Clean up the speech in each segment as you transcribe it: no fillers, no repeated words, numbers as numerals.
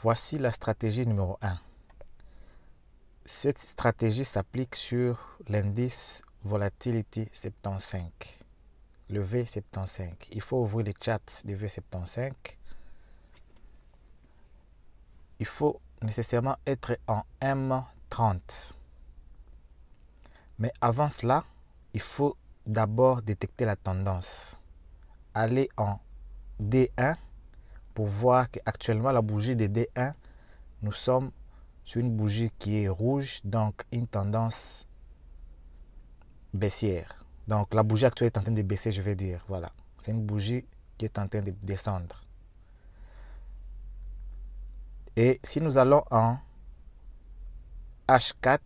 Voici la stratégie numéro 1. Cette stratégie s'applique sur l'indice Volatility 75, le V75. Il faut ouvrir le chat du V75. Il faut nécessairement être en M30. Mais avant cela, il faut d'abord détecter la tendance. Aller en D1 pour voir qu'actuellement la bougie de D1, nous sommes sur une bougie qui est rouge, donc une tendance baissière. Donc la bougie actuelle est en train de baisser, je vais dire. Voilà, c'est une bougie qui est en train de descendre. Et si nous allons en H4,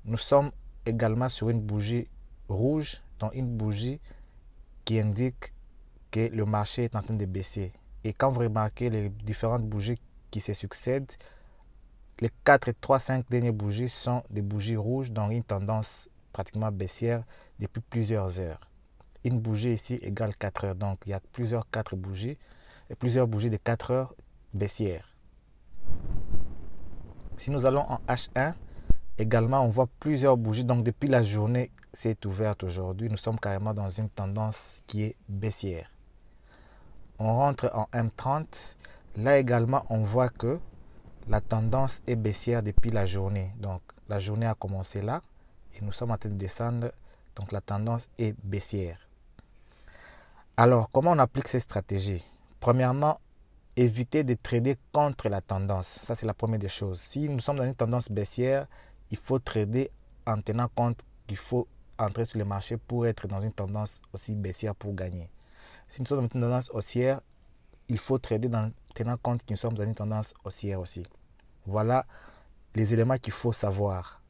nous sommes également sur une bougie rouge, donc une bougie qui indique que le marché est en train de baisser. Et quand vous remarquez les différentes bougies qui se succèdent, les 4, 3, 5 dernières bougies sont des bougies rouges dans une tendance pratiquement baissière depuis plusieurs heures. Une bougie ici égale 4 heures. Donc il y a plusieurs 4 bougies et plusieurs bougies de 4 heures baissières. Si nous allons en H1, également on voit plusieurs bougies. Donc depuis la journée c'est ouverte aujourd'hui, nous sommes carrément dans une tendance qui est baissière. On rentre en M30. Là également on voit que la tendance est baissière depuis la journée. Donc la journée a commencé là et nous sommes en train de descendre. Donc la tendance est baissière. Alors comment on applique ces stratégies? Premièrement, éviter de trader contre la tendance. Ça c'est la première des choses. Si nous sommes dans une tendance baissière, il faut trader en tenant compte qu'il faut entrer sur le marché pour être dans une tendance aussi baissière pour gagner. Si nous sommes dans une tendance haussière, il faut trader en tenant compte que nous sommes dans une tendance haussière aussi. Voilà les éléments qu'il faut savoir.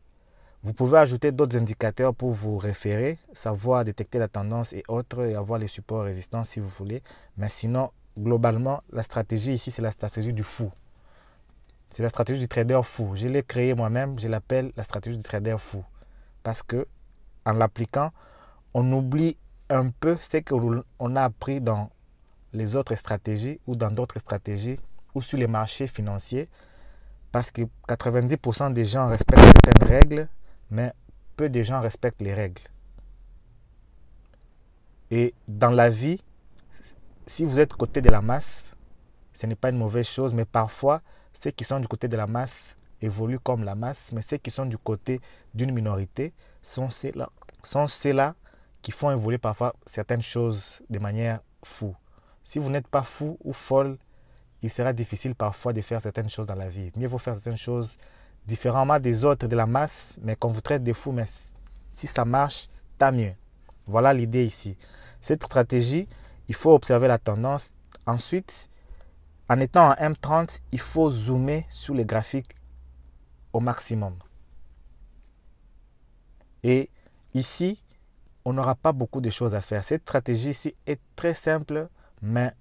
Vous pouvez ajouter d'autres indicateurs pour vous référer, savoir détecter la tendance et autres, et avoir les supports résistants si vous voulez. Mais sinon, globalement, la stratégie ici, c'est la stratégie du fou. C'est la stratégie du trader fou. Je l'ai créée moi-même, je l'appelle la stratégie du trader fou. Parce que en l'appliquant, on oublie un peu ce qu'on a appris dans les autres stratégies ou dans d'autres stratégies ou sur les marchés financiers. Parce que 90% des gens respectent certaines règles, mais peu de gens respectent les règles. Et dans la vie, si vous êtes côté de la masse, ce n'est pas une mauvaise chose, mais parfois, ceux qui sont du côté de la masse évoluent comme la masse, mais ceux qui sont du côté d'une minorité sont ceux-là qui font évoluer parfois certaines choses de manière fou. Si vous n'êtes pas fou ou folle, il sera difficile parfois de faire certaines choses dans la vie. Mieux vaut faire certaines choses différemment des autres de la masse, mais qu'on vous traite de fou, mais si ça marche, tant mieux. Voilà l'idée ici. Cette stratégie, il faut observer la tendance. Ensuite, en étant en M30, il faut zoomer sur les graphiques au maximum. Et ici, on n'aura pas beaucoup de choses à faire. Cette stratégie ici est très simple, mais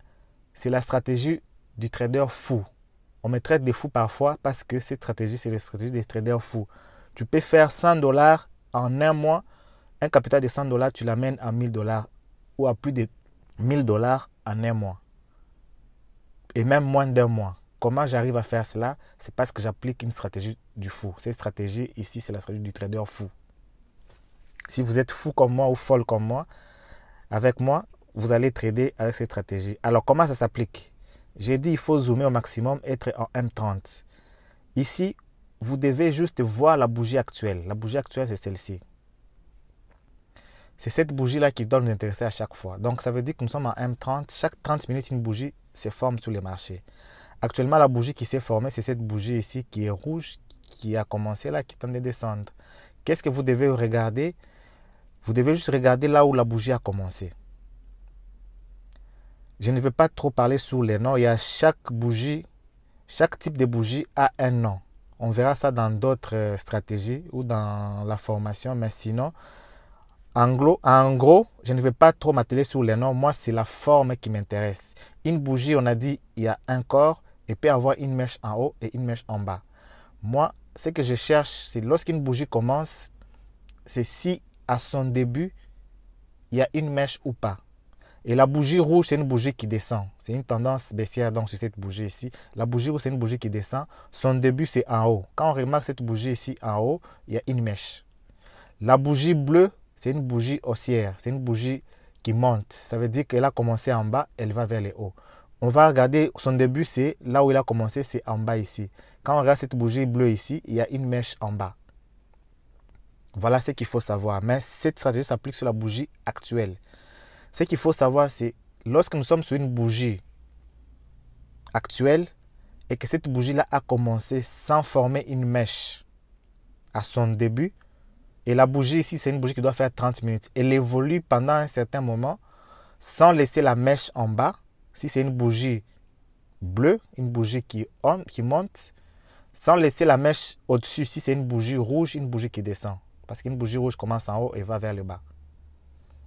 c'est la stratégie du trader fou. On me traite de fou parfois parce que cette stratégie, c'est la stratégie des traders fous. Tu peux faire 100 $ en un mois. Un capital de 100 $, tu l'amènes à 1000 $ ou à plus de 1000 $ en un mois. Et même moins d'un mois. Comment j'arrive à faire cela? C'est parce que j'applique une stratégie du fou. Cette stratégie ici, c'est la stratégie du trader fou. Si vous êtes fou comme moi ou folle comme moi, avec moi, vous allez trader avec cette stratégie. Alors, comment ça s'applique? J'ai dit il faut zoomer au maximum, être en M30. Ici, vous devez juste voir la bougie actuelle. La bougie actuelle, c'est celle-ci. C'est cette bougie-là qui doit nous intéresser à chaque fois. Donc, ça veut dire que nous sommes en M30. Chaque 30 minutes, une bougie se forme sur les marchés. Actuellement, la bougie qui s'est formée, c'est cette bougie ici qui est rouge, qui a commencé là, qui est en train de descendre. Qu'est-ce que vous devez regarder? Vous devez juste regarder là où la bougie a commencé. Je ne vais pas trop parler sur les noms. Il y a chaque bougie, chaque type de bougie a un nom. On verra ça dans d'autres stratégies ou dans la formation. Mais sinon, en gros, je ne vais pas trop m'atteler sur les noms. Moi, c'est la forme qui m'intéresse. Une bougie, on a dit, il y a un corps et peut avoir une mèche en haut et une mèche en bas. Moi, ce que je cherche, c'est lorsqu'une bougie commence, c'est si à son début, il y a une mèche ou pas. Et la bougie rouge, c'est une bougie qui descend. C'est une tendance baissière donc sur cette bougie ici. La bougie rouge, c'est une bougie qui descend. Son début, c'est en haut. Quand on remarque cette bougie ici en haut, il y a une mèche. La bougie bleue, c'est une bougie haussière. C'est une bougie qui monte. Ça veut dire qu'elle a commencé en bas, elle va vers les hauts. On va regarder son début, c'est là où il a commencé, c'est en bas ici. Quand on regarde cette bougie bleue ici, il y a une mèche en bas. Voilà ce qu'il faut savoir. Mais cette stratégie s'applique sur la bougie actuelle. Ce qu'il faut savoir, c'est lorsque nous sommes sur une bougie actuelle et que cette bougie-là a commencé sans former une mèche à son début, et la bougie ici, c'est une bougie qui doit faire 30 minutes. Elle évolue pendant un certain moment sans laisser la mèche en bas. Si c'est une bougie bleue, une bougie qui monte, sans laisser la mèche au-dessus. Si c'est une bougie rouge, une bougie qui descend. Parce qu'une bougie rouge commence en haut et va vers le bas.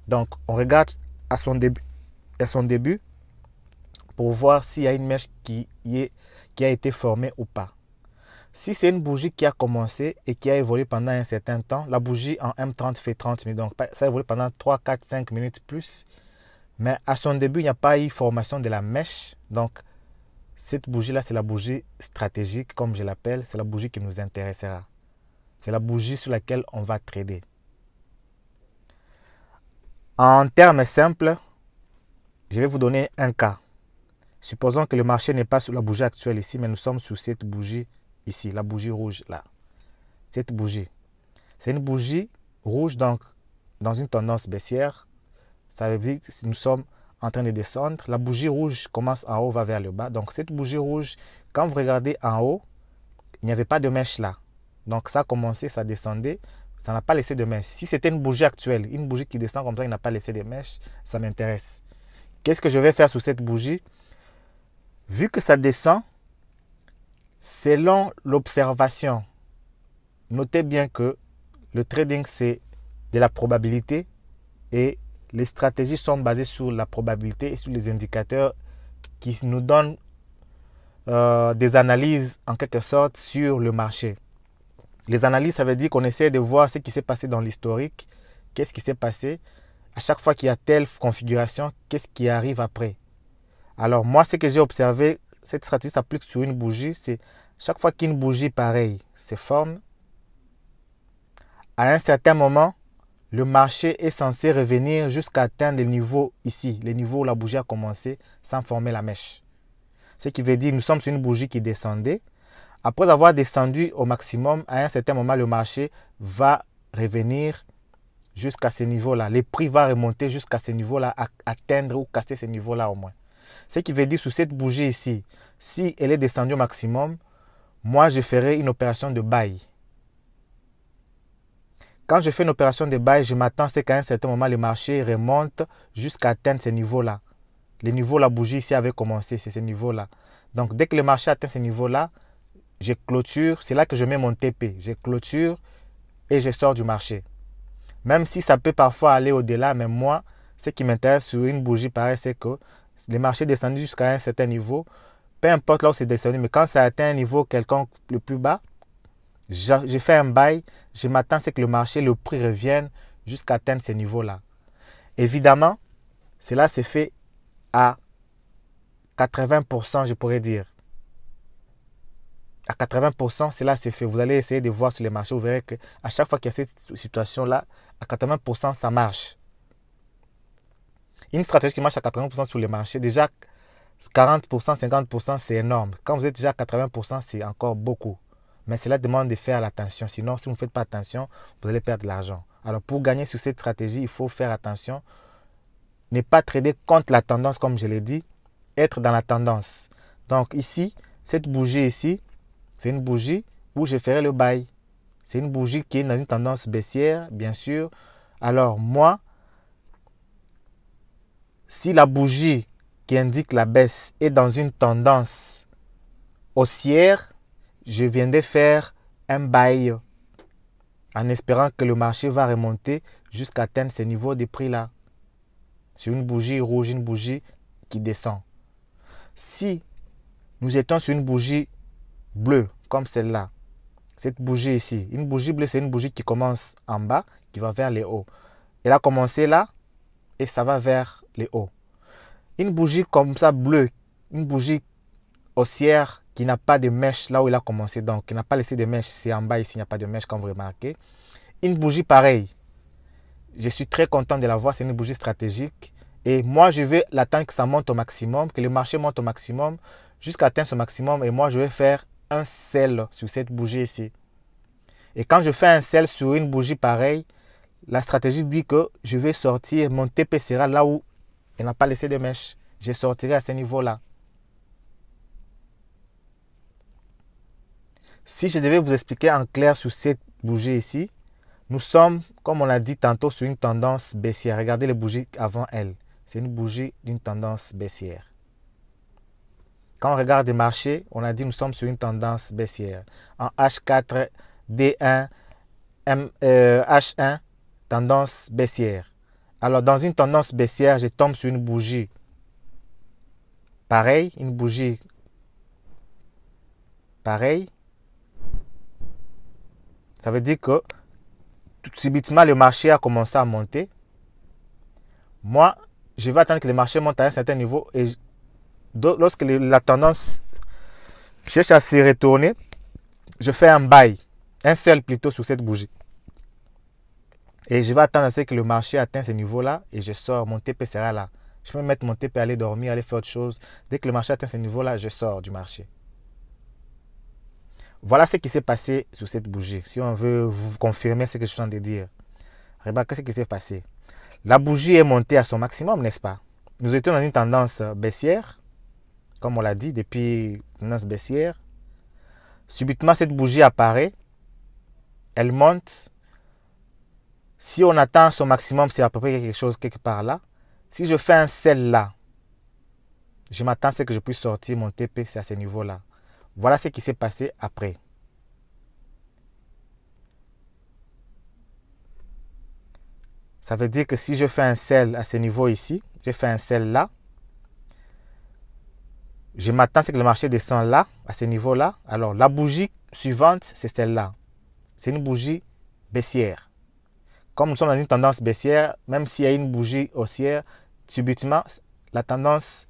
Donc, on regarde à son début pour voir s'il y a une mèche qui a été formée ou pas. Si c'est une bougie qui a commencé et qui a évolué pendant un certain temps, la bougie en M30 fait 30 minutes. Donc, ça évolue pendant 3, 4, 5 minutes plus. Mais à son début, il n'y a pas eu formation de la mèche. Donc, cette bougie-là, c'est la bougie stratégique, comme je l'appelle. C'est la bougie qui nous intéressera. C'est la bougie sur laquelle on va trader. En termes simples, je vais vous donner un cas. Supposons que le marché n'est pas sur la bougie actuelle ici, mais nous sommes sur cette bougie ici, la bougie rouge là. Cette bougie. C'est une bougie rouge, donc dans une tendance baissière. Ça veut dire que nous sommes en train de descendre. La bougie rouge commence en haut, va vers le bas. Donc cette bougie rouge, quand vous regardez en haut, il n'y avait pas de mèche là. Donc ça a commencé, ça descendait, ça n'a pas laissé de mèche. Si c'était une bougie actuelle, une bougie qui descend comme ça, il n'a pas laissé de mèche, ça m'intéresse. Qu'est-ce que je vais faire sur cette bougie? Vu que ça descend, selon l'observation, notez bien que le trading, c'est de la probabilité et les stratégies sont basées sur la probabilité et sur les indicateurs qui nous donnent des analyses en quelque sorte sur le marché. Les analyses, ça veut dire qu'on essaie de voir ce qui s'est passé dans l'historique, qu'est-ce qui s'est passé. À chaque fois qu'il y a telle configuration, qu'est-ce qui arrive après. Alors moi, ce que j'ai observé, cette stratégie s'applique sur une bougie, c'est chaque fois qu'une bougie pareille se forme, à un certain moment, le marché est censé revenir jusqu'à atteindre le niveau ici, le niveau où la bougie a commencé sans former la mèche. Ce qui veut dire que nous sommes sur une bougie qui descendait. Après avoir descendu au maximum, à un certain moment, le marché va revenir jusqu'à ce niveau-là. Les prix vont remonter jusqu'à ce niveau-là, atteindre ou casser ce niveau-là au moins. Ce qui veut dire sur cette bougie ici, si elle est descendue au maximum, moi je ferai une opération de buy. Quand je fais une opération de buy, je m'attends à ce qu'à un certain moment, le marché remonte jusqu'à atteindre ce niveau-là. Le niveau où la bougie ici avait commencé, c'est ce niveau-là. Donc dès que le marché atteint ce niveau-là, je clôture, c'est là que je mets mon TP. Je clôture et je sors du marché. Même si ça peut parfois aller au-delà, mais moi, ce qui m'intéresse sur une bougie pareille, c'est que le marché est descendu jusqu'à un certain niveau. Peu importe là où c'est descendu, mais quand ça atteint un niveau quelconque le plus bas, je fais un buy, je m'attends à ce que le marché, le prix revienne jusqu'à atteindre ce niveau-là. Évidemment, cela se fait à 80%, je pourrais dire. À 80%, cela s'est fait. Vous allez essayer de voir sur les marchés, vous verrez qu'à chaque fois qu'il y a cette situation-là, à 80%, ça marche. Une stratégie qui marche à 80% sur les marchés, déjà 40%, 50%, c'est énorme. Quand vous êtes déjà à 80%, c'est encore beaucoup. Mais cela demande de faire attention. Sinon, si vous ne faites pas attention, vous allez perdre de l'argent. Alors, pour gagner sur cette stratégie, il faut faire attention. Ne pas trader contre la tendance, comme je l'ai dit. Être dans la tendance. Donc, ici, cette bougie ici, c'est une bougie où je ferai le buy. C'est une bougie qui est dans une tendance baissière, bien sûr. Alors, moi, si la bougie qui indique la baisse est dans une tendance haussière, je viendrai faire un buy en espérant que le marché va remonter jusqu'à atteindre ce niveau de prix-là. Sur une bougie rouge, une bougie qui descend. Si nous étions sur une bougie bleue, comme celle-là, cette bougie ici, une bougie bleue, c'est une bougie qui commence en bas, qui va vers les hauts. Elle a commencé là et ça va vers les hauts. Une bougie comme ça bleue, une bougie haussière qui n'a pas de mèche là où il a commencé, donc qui n'a pas laissé de mèche, c'est en bas ici, il n'y a pas de mèche comme vous remarquez. Une bougie pareille, je suis très content de la voir, c'est une bougie stratégique. Et moi, je vais l'attendre que ça monte au maximum, que le marché monte au maximum, jusqu'à atteindre ce maximum. Et moi, je vais faire un sell sur cette bougie ici. Et quand je fais un sell sur une bougie pareille, la stratégie dit que je vais sortir, mon TP sera là où il n'a pas laissé de mèche. Je sortirai à ce niveau-là. Si je devais vous expliquer en clair sur cette bougie ici, nous sommes, comme on l'a dit tantôt, sur une tendance baissière. Regardez les bougies avant elle. C'est une bougie d'une tendance baissière. Quand on regarde les marchés, on a dit nous sommes sur une tendance baissière. En H4, D1, H1, tendance baissière. Alors dans une tendance baissière, je tombe sur une bougie pareille, une bougie pareille. Ça veut dire que subitement le marché a commencé à monter. Moi, je vais attendre que le marché monte à un certain niveau et lorsque la tendance cherche à se retourner, je fais un buy, un sell plutôt sur cette bougie. Et je vais attendre à ce que le marché atteigne ce niveau-là et je sors, mon TP sera là. Je peux mettre mon TP, aller dormir, aller faire autre chose. Dès que le marché atteint ce niveau-là, je sors du marché. Voilà ce qui s'est passé sur cette bougie. Si on veut vous confirmer ce que je suis en train de dire. Remarquez ce qui s'est passé. La bougie est montée à son maximum, n'est-ce pas? Nous étions dans une tendance baissière, comme on l'a dit, depuis une tendance baissière. Subitement, cette bougie apparaît. Elle monte. Si on attend son maximum, c'est à peu près quelque chose quelque part là. Si je fais un sell là, je m'attends à ce que je puisse sortir mon TP, c'est à ce niveau-là. Voilà ce qui s'est passé après. Ça veut dire que si je fais un sell à ce niveau ici, je fais un sell là, je m'attends à ce que le marché descend là, à ce niveau-là. Alors la bougie suivante, c'est celle-là. C'est une bougie baissière. Comme nous sommes dans une tendance baissière, même s'il y a une bougie haussière, subitement, la tendance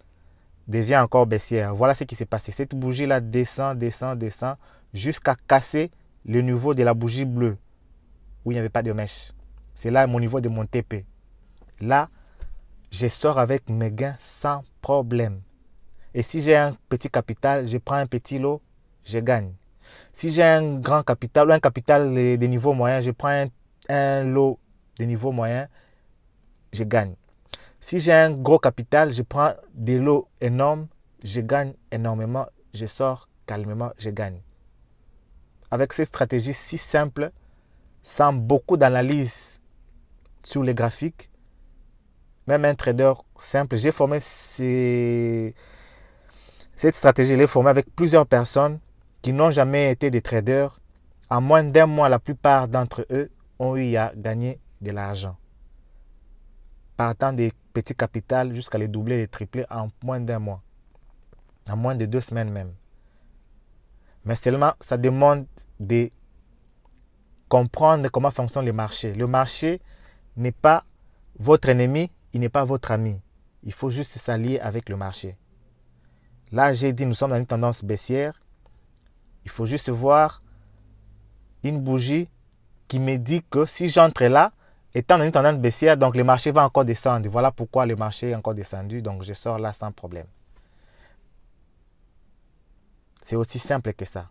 devient encore baissière. Voilà ce qui s'est passé. Cette bougie-là descend, descend, descend, jusqu'à casser le niveau de la bougie bleue, où il n'y avait pas de mèche. C'est là mon niveau de mon TP. Là, je sors avec mes gains sans problème. Et si j'ai un petit capital, je prends un petit lot, je gagne. Si j'ai un grand capital ou un capital de niveau moyen, je prends un lot de niveau moyen, je gagne. Si j'ai un gros capital, je prends des lots énormes, je gagne énormément, je sors calmement, je gagne. Avec cette stratégie si simple, sans beaucoup d'analyse sur les graphiques, même un trader simple, j'ai formé cette stratégie, je l'ai formée avec plusieurs personnes qui n'ont jamais été des traders. En moins d'un mois, la plupart d'entre eux ont eu à gagner de l'argent. Partant des petits capitals jusqu'à les doubler et les tripler en moins d'un mois. En moins de 2 semaines même. Mais seulement, ça demande de comprendre comment fonctionne le marché. Le marché n'est pas votre ennemi, il n'est pas votre ami. Il faut juste s'allier avec le marché. Là, j'ai dit, nous sommes dans une tendance baissière. Il faut juste voir une bougie qui me dit que si j'entre là, étant dans une tendance baissière, donc le marché va encore descendre. Voilà pourquoi le marché est encore descendu. Donc, je sors là sans problème. C'est aussi simple que ça.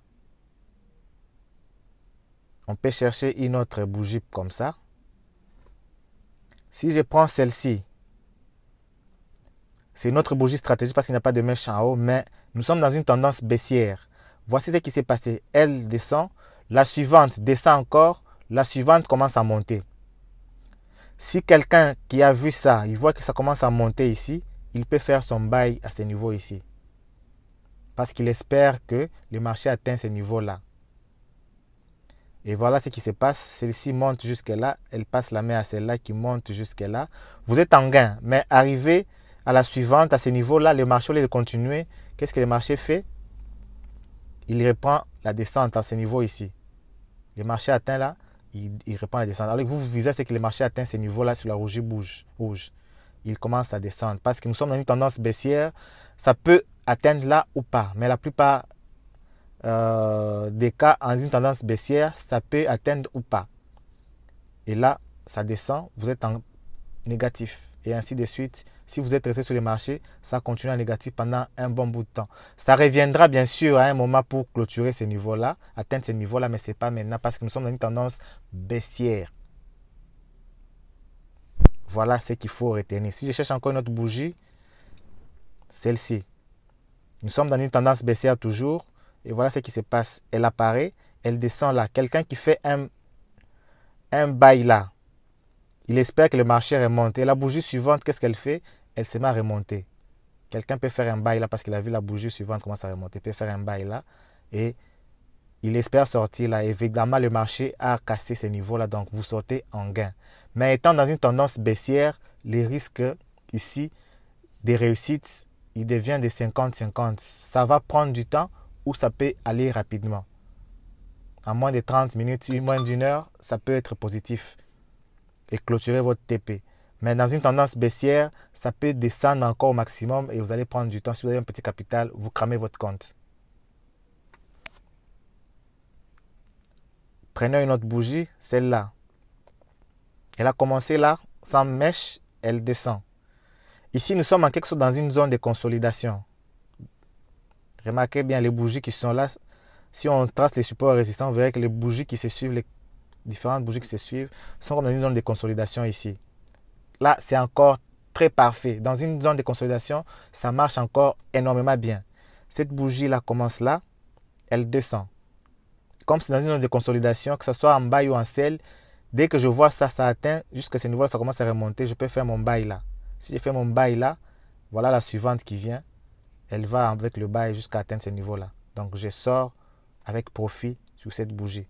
On peut chercher une autre bougie comme ça. Si je prends celle-ci, c'est une autre bougie stratégique parce qu'il n'y a pas de mèche en haut, mais nous sommes dans une tendance baissière. Voici ce qui s'est passé. Elle descend, la suivante descend encore, la suivante commence à monter. Si quelqu'un qui a vu ça, il voit que ça commence à monter ici, il peut faire son buy à ce niveau ici. Parce qu'il espère que le marché atteint ce niveau-là. Et voilà ce qui se passe. Celle-ci monte jusque là. Elle passe la main à celle-là qui monte jusque là. Vous êtes en gain. Mais arrivé à la suivante, à ce niveau-là, le marché, au lieu de continuer, qu'est-ce que le marché fait? Il reprend la descente à ce niveau ici. Le marché atteint là, il reprend la descente. Alors vous visez, c'est que le marché atteint ce niveau-là sur la rouge rouge. il commence à descendre. Parce que nous sommes dans une tendance baissière, ça peut atteindre là ou pas. Mais la plupart des cas, en une tendance baissière, ça peut atteindre ou pas. Et là, ça descend, vous êtes en négatif. Et ainsi de suite. Si vous êtes resté sur les marchés, ça continue en négatif pendant un bon bout de temps. Ça reviendra bien sûr à un moment pour clôturer ces niveaux-là, atteindre ces niveaux-là, mais ce n'est pas maintenant parce que nous sommes dans une tendance baissière. Voilà ce qu'il faut retenir. Si je cherche encore une autre bougie, celle-ci. Nous sommes dans une tendance baissière toujours. Et voilà ce qui se passe. Elle apparaît, elle descend là. Quelqu'un qui fait un bail là. Il espère que le marché remonte. Et la bougie suivante, qu'est-ce qu'elle fait? Elle se met à remonter. Quelqu'un peut faire un bail là parce qu'il a vu la bougie suivante commencer à remonter. Il peut faire un bail là. Et il espère sortir là. Évidemment, le marché a cassé ces niveaux-là. Donc, vous sortez en gain. Mais étant dans une tendance baissière, les risques ici des réussites, il devient de 50-50. Ça va prendre du temps ou ça peut aller rapidement. En moins de 30 minutes, moins d'une heure, ça peut être positif et clôturer votre TP. Mais dans une tendance baissière, ça peut descendre encore au maximum et vous allez prendre du temps. Si vous avez un petit capital, vous cramez votre compte. Prenez une autre bougie, celle-là. Elle a commencé là, sans mèche, elle descend. Ici, nous sommes en quelque sorte dans une zone de consolidation. Remarquez bien les bougies qui sont là. Si on trace les supports résistants, vous verrez que les bougies qui se suivent, les différentes bougies qui se suivent, sont comme dans une zone de consolidation ici. Là, c'est encore très parfait. Dans une zone de consolidation, ça marche encore énormément bien. Cette bougie-là commence là, elle descend. Comme c'est dans une zone de consolidation, que ce soit en bail ou en sell, dès que je vois ça, ça atteint, jusqu'à ce niveau-là, ça commence à remonter, je peux faire mon bail là. Si je fais mon bail là, voilà la suivante qui vient. Elle va avec le bail jusqu'à atteindre ce niveau-là. Donc, je sors avec profit sur cette bougie.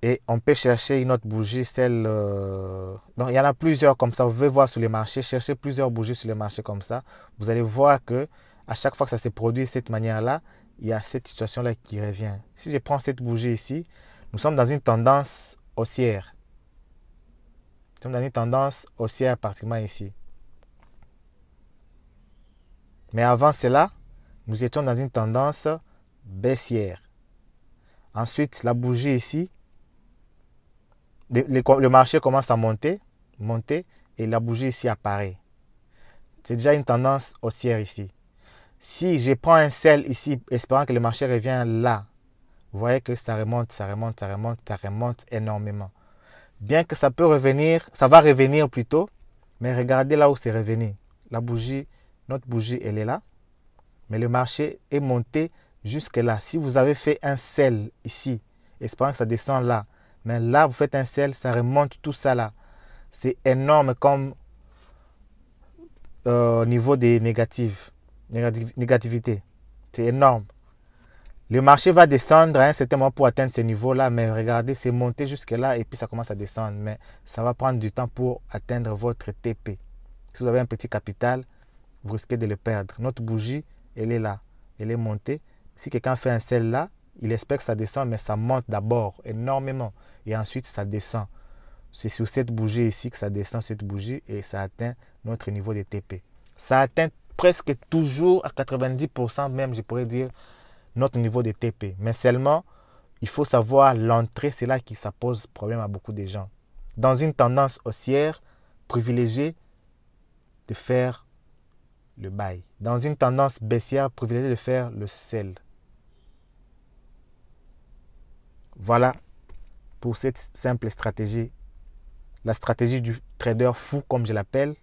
Et on peut chercher une autre bougie, celle... Donc, il y en a plusieurs comme ça. Vous pouvez voir sur les marchés, chercher plusieurs bougies sur les marchés comme ça. Vous allez voir que à chaque fois que ça se produit de cette manière-là, il y a cette situation-là qui revient. Si je prends cette bougie ici, nous sommes dans une tendance haussière. Nous sommes dans une tendance haussière particulièrement ici. Mais avant cela, nous étions dans une tendance baissière. Ensuite, la bougie ici, le marché commence à monter, et la bougie ici apparaît. C'est déjà une tendance haussière ici. Si je prends un sell ici, espérant que le marché revienne là, vous voyez que ça remonte, ça remonte, ça remonte, ça remonte énormément. Bien que ça peut revenir, ça va revenir plutôt, mais regardez là où c'est revenu. La bougie, notre bougie, elle est là, mais le marché est monté jusque là. Si vous avez fait un sell ici, espérant que ça descend là, mais là, vous faites un sell, ça remonte tout ça là. C'est énorme comme niveau des négativité. C'est énorme. Le marché va descendre à un certain moment pour atteindre ce niveau-là, mais regardez, c'est monté jusque là et puis ça commence à descendre. Mais ça va prendre du temps pour atteindre votre TP. Si vous avez un petit capital, vous risquez de le perdre. Notre bougie, elle est là. Elle est montée. Si quelqu'un fait un sell là, il espère que ça descend, mais ça monte d'abord énormément. Et ensuite, ça descend. C'est sur cette bougie ici que ça descend, cette bougie, et ça atteint notre niveau de TP. Ça atteint presque toujours à 90% même, je pourrais dire, notre niveau de TP. Mais seulement, il faut savoir l'entrée, c'est là que ça pose problème à beaucoup de gens. Dans une tendance haussière, privilégiez de faire le buy. Dans une tendance baissière, privilégiez de faire le sell. Voilà pour cette simple stratégie. La stratégie du trader fou, comme je l'appelle.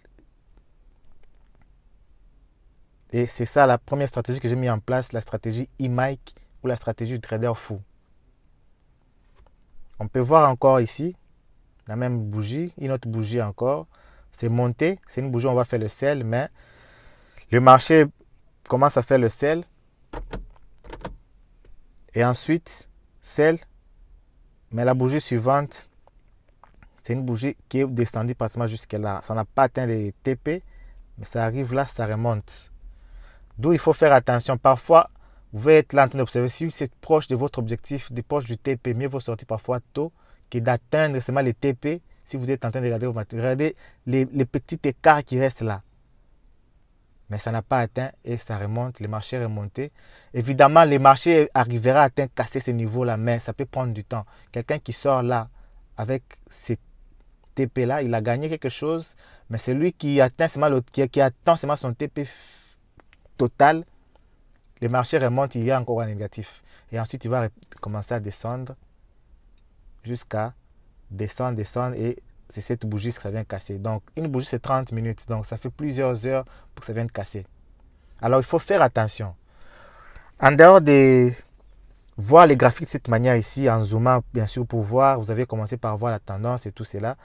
Et c'est ça la première stratégie que j'ai mis en place, la stratégie E-Mike ou la stratégie du trader fou. On peut voir encore ici, la même bougie, une autre bougie encore. C'est monté, c'est une bougie où on va faire le sell, mais le marché commence à faire le sell. Et ensuite, sell. Mais la bougie suivante, c'est une bougie qui est descendue pratiquement jusque là. Ça n'a pas atteint les TP, mais ça arrive là, ça remonte. D'où il faut faire attention. Parfois, Vous pouvez être là en train d'observer. Si c'est proche de votre objectif, de proche du TP, mieux vaut sortir parfois tôt que d'atteindre seulement les TP. Si vous êtes en train de regarder vos matériaux, regardez les petits écarts qui restent là. Mais ça n'a pas atteint et ça remonte, le marché est remonté. Évidemment, le marché arrivera à atteindre, casser ces niveaux-là, mais ça peut prendre du temps. Quelqu'un qui sort là avec ces TP-là, il a gagné quelque chose, mais celui qui atteint seulement, qui attend seulement son TP total, le marché remonte, il y a encore un négatif. Et ensuite, il va commencer à descendre jusqu'à descendre et c'est cette bougie que ça vient casser. Donc, une bougie, c'est 30 minutes. Donc, ça fait plusieurs heures pour que ça vienne casser. Alors, il faut faire attention. En dehors de voir les graphiques de cette manière ici, en zoomant, bien sûr, pour voir, vous avez commencé par voir la tendance et tout cela.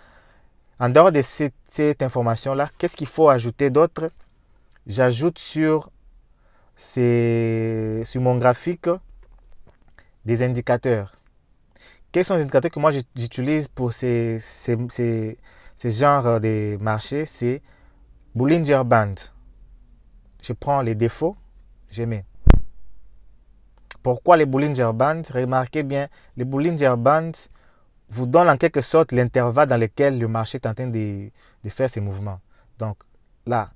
En dehors de cette information-là, qu'est-ce qu'il faut ajouter d'autre? J'ajoute sur mon graphique des indicateurs. Quels sont les indicateurs que moi j'utilise pour ces genres de marchés? C'est Bollinger Band. Je prends les défauts, je mets. Pourquoi les Bollinger Bands? Remarquez bien, les Bollinger Bands vous donnent en quelque sorte l'intervalle dans lequel le marché est en train de faire ses mouvements. Donc là,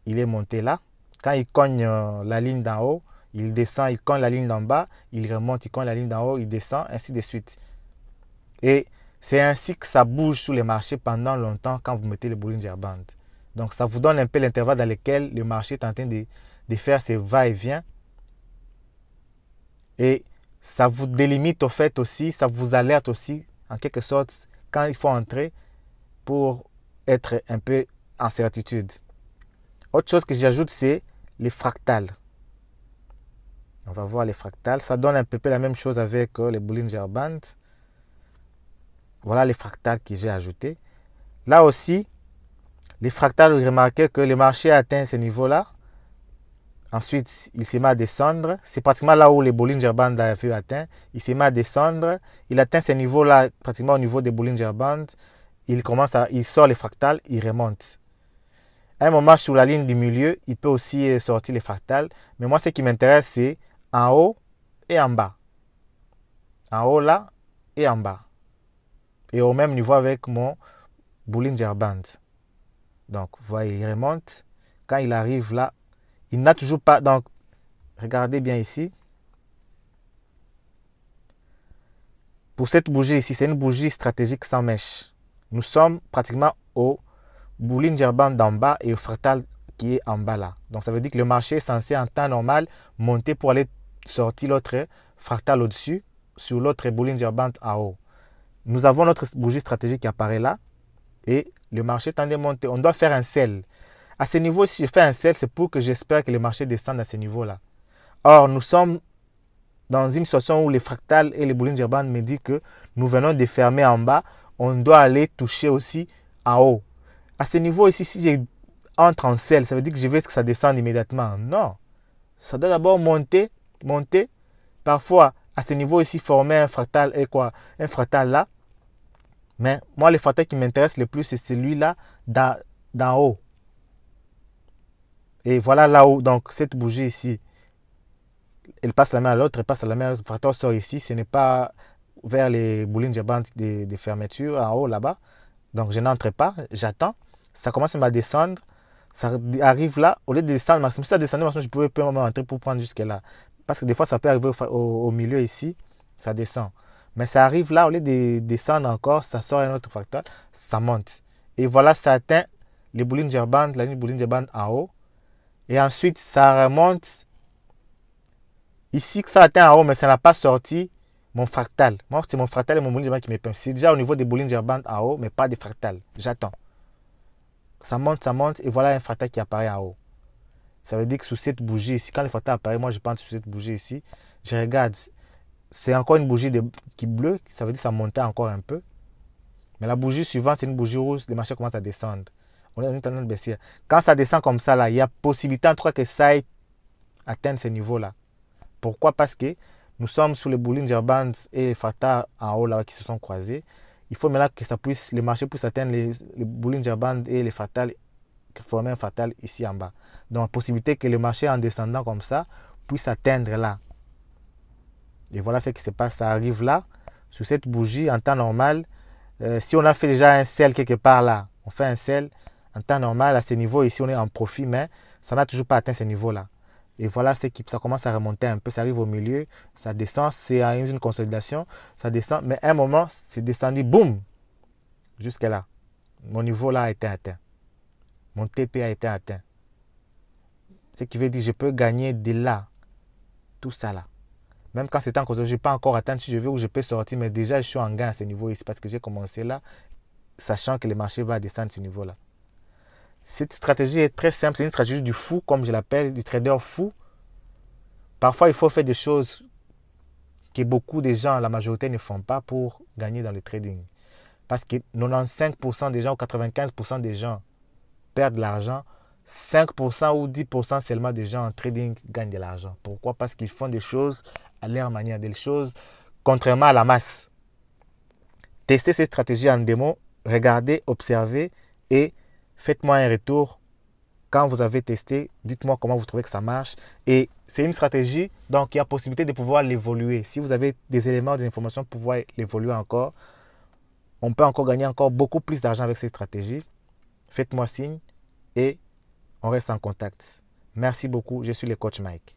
il est monté là. Quand il cogne la ligne d'en haut, il descend, il cogne la ligne d'en bas, il remonte, il cogne la ligne d'en haut, il descend, ainsi de suite. Et c'est ainsi que ça bouge sur les marchés pendant longtemps quand vous mettez les Bollinger Bands. Donc ça vous donne un peu l'intervalle dans lequel le marché est en train de faire ses va-et-vient. Et ça vous délimite au fait aussi, ça vous alerte aussi en quelque sorte quand il faut entrer pour être un peu en certitude. Autre chose que j'ajoute, c'est les fractales. On va voir les fractales. Ça donne un peu la même chose avec les Bollinger Bands. Voilà les fractales que j'ai ajoutés. Là aussi, les fractales, vous remarquez que le marché a atteint ce niveau-là. Ensuite, il s'est mis à descendre. C'est pratiquement là où les Bollinger Bands avaient atteint. Il s'est mis à descendre. Il atteint ce niveau-là, pratiquement au niveau des Bollinger Bands. Il sort les fractales, il remonte. À un moment, sur la ligne du milieu, il peut aussi sortir les fractales. Mais moi, ce qui m'intéresse, c'est en haut et en bas. En haut là et en bas. Et au même niveau avec mon Bollinger Band. Donc, vous voyez, il remonte. Quand il arrive là, il n'a toujours pas... Donc, regardez bien ici. Pour cette bougie ici, c'est une bougie stratégique sans mèche. Nous sommes pratiquement au Bollinger Band en bas et au fractal qui est en bas là. Donc, ça veut dire que le marché est censé en temps normal monter pour aller sortir l'autre fractal au-dessus sur l'autre Bollinger Band en haut. Nous avons notre bougie stratégique qui apparaît là et le marché tend à monter. On doit faire un sell. À ce niveau, si je fais un sell, c'est pour que j'espère que le marché descende à ce niveau-là. Or, nous sommes dans une situation où les fractales et les Bollinger Bands me disent que nous venons de fermer en bas. On doit aller toucher aussi en haut. À ce niveau ici, si j'entre en sell, ça veut dire que je veux que ça descende immédiatement. Non. Ça doit d'abord monter. Parfois, à ce niveau ici, former un fractal et quoi? Un fractal là. Mais moi, le fractal qui m'intéresse le plus, c'est celui-là d'en haut. Et voilà là où, donc, cette bougie ici, elle passe la main à l'autre, elle passe la main, le fractal sort ici. Ce n'est pas vers les Bollinger Bands de fermeture en haut là-bas. Donc, je n'entre pas, j'attends. Ça commence à descendre. Ça arrive là, au lieu de descendre, si ça descendait, je pouvais pas entrer pour prendre jusque là. Parce que des fois, ça peut arriver au milieu ici, ça descend. Mais ça arrive là, au lieu de descendre encore, ça sort un autre fractal, ça monte. Et voilà, ça atteint les Bollinger Bands, la ligne Bollinger Band en haut. Et ensuite, ça remonte. Ici, ça atteint en haut, mais ça n'a pas sorti mon fractal. Moi, c'est mon fractal et mon Bollinger Band qui me permettent. C'est déjà au niveau des Bollinger Band en haut, mais pas des fractales. J'attends. Ça monte, et voilà un fractal qui apparaît en haut. Ça veut dire que sous cette bougie ici, quand le fractal apparaît, moi je pense sur cette bougie ici, je regarde, c'est encore une bougie qui bleue, ça veut dire que ça montait encore un peu. Mais la bougie suivante, c'est une bougie rouge, le marché commence à descendre. On est dans une tendance baissière. Quand ça descend comme ça, là, il y a possibilité en tout cas que ça aille atteindre ce niveau-là. Pourquoi? Parce que nous sommes sous les Bollinger Bands et les fractals en haut là qui se sont croisés. Il faut maintenant que le marché puisse atteindre les Bollinger Bands et les fractals, former un fractal ici en bas. Donc, possibilité que le marché en descendant comme ça puisse atteindre là. Et voilà ce qui se passe, ça arrive là, sur cette bougie, en temps normal. Si on a fait déjà un sell quelque part là, on fait un sell, en temps normal, à ce niveau ici, on est en profit, mais ça n'a toujours pas atteint ce niveau-là. Et voilà, ça commence à remonter un peu, ça arrive au milieu, ça descend, c'est une consolidation, ça descend, mais à un moment, c'est descendu, boum, jusqu'à là. Mon niveau là a été atteint. Mon TP a été atteint. Ce qui veut dire que je peux gagner de là, tout ça là. Même quand c'est en cause, je n'ai pas encore atteint si je veux ou je peux sortir, mais déjà je suis en gain à ce niveau ici parce que j'ai commencé là, sachant que le marché va descendre à ce niveau-là. Cette stratégie est très simple, c'est une stratégie du fou, comme je l'appelle, du trader fou. Parfois, il faut faire des choses que beaucoup de gens, la majorité, ne font pas pour gagner dans le trading. Parce que 95% des gens ou 95% des gens perdent de l'argent, 5% ou 10% seulement des gens en trading gagnent de l'argent. Pourquoi? Parce qu'ils font des choses à leur manière, des choses contrairement à la masse. Testez ces stratégies en démo, regardez, observez et faites-moi un retour. Quand vous avez testé, dites-moi comment vous trouvez que ça marche. Et c'est une stratégie, donc il y a possibilité de pouvoir l'évoluer. Si vous avez des éléments, des informations pour pouvoir l'évoluer encore, on peut encore gagner encore beaucoup plus d'argent avec ces stratégies. Faites-moi signe et on reste en contact. Merci beaucoup, je suis le coach Mike.